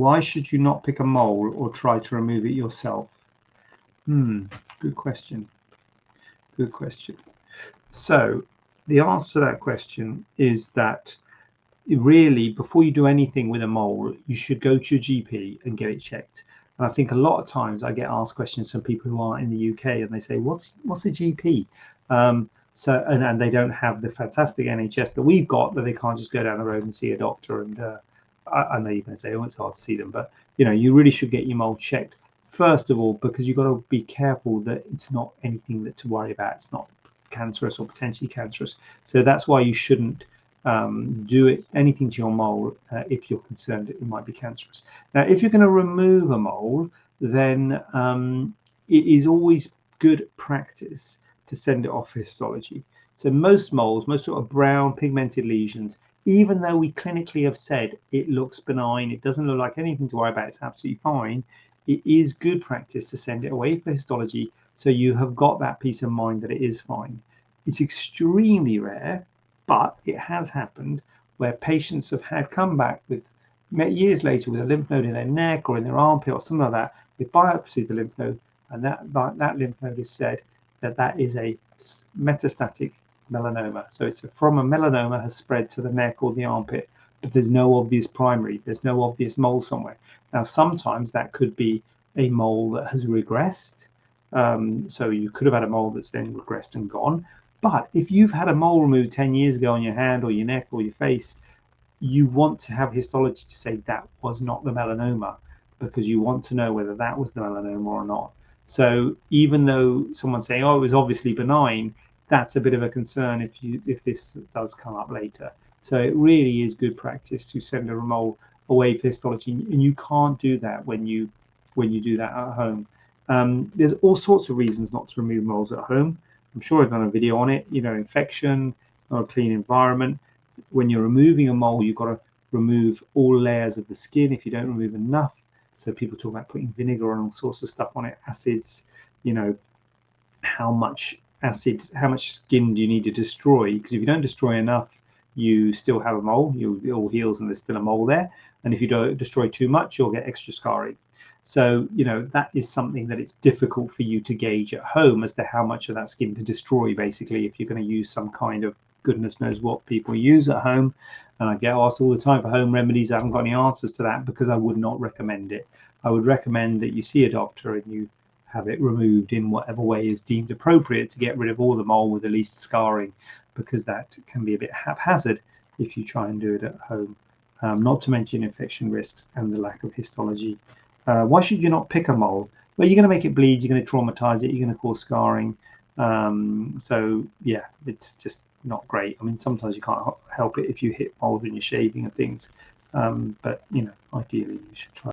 Why should you not pick a mole or try to remove it yourself? Good question. Good question. So the answer to that question is that really, before you do anything with a mole, you should go to your GP and get it checked. And I think a lot of times I get asked questions from people who aren't in the UK, and they say, "What's a GP?" So and they don't have the fantastic NHS that we've got, that they can't just go down the road and see a doctor. And I know you're going to say, "Oh, it's hard to see them," but you really should get your mole checked first of all, because you've got to be careful that it's not anything to worry about. It's not cancerous or potentially cancerous. So that's why you shouldn't do anything to your mole if you're concerned that it might be cancerous. Now, if you're going to remove a mole, then it is always good practice to send it off for histology. So most moles, most sort of brown pigmented lesions, even though we clinically have said it looks benign, it doesn't look like anything to worry about, it's absolutely fine, it is good practice to send it away for histology, so you have got that peace of mind that it is fine. It's extremely rare, but it has happened where patients have had come back with years later with a lymph node in their neck or in their armpit or something like that. They biopsy the lymph node, and that lymph node is said that is a metastatic melanoma. So it's from a melanoma has spread to the neck or the armpit, but there's no obvious primary, there's no obvious mole somewhere. Now, sometimes that could be a mole that has regressed. So you could have had a mole that's then regressed and gone. But if you've had a mole removed 10 years ago on your hand or your neck or your face, you want to have histology to say that was not the melanoma, because you want to know whether that was the melanoma or not. So even though someone's saying, "Oh, it was obviously benign," that's a bit of a concern if this does come up later. So it really is good practice to send a mole away for histology, and you can't do that when you do that at home. There's all sorts of reasons not to remove moles at home. I'm sure I've done a video on it. Infection, not a clean environment. When you're removing a mole, you've got to remove all layers of the skin if you don't remove enough. So people talk about putting vinegar and all sorts of stuff on it, acids. How much acid, how much skin do you need to destroy? Because if you don't destroy enough, you still have a mole. It all heals and there's still a mole there. And if you don't destroy too much, you'll get extra scarring. So, that is something that it's difficult for you to gauge at home as to how much of that skin to destroy, basically, if you're going to use some kind of goodness knows what people use at home. And I get asked all the time for home remedies. I haven't got any answers to that, because I would not recommend it. I would recommend that you see a doctor and you have it removed in whatever way is deemed appropriate to get rid of all the mole with the least scarring, because that can be a bit haphazard if you try and do it at home. Not to mention infection risks and the lack of histology. Why should you not pick a mole? Well, you're going to make it bleed, you're going to traumatize it, you're going to cause scarring. So yeah, it's just not great. I mean, sometimes you can't help it if you hit mold when you're shaving and things, but ideally you should try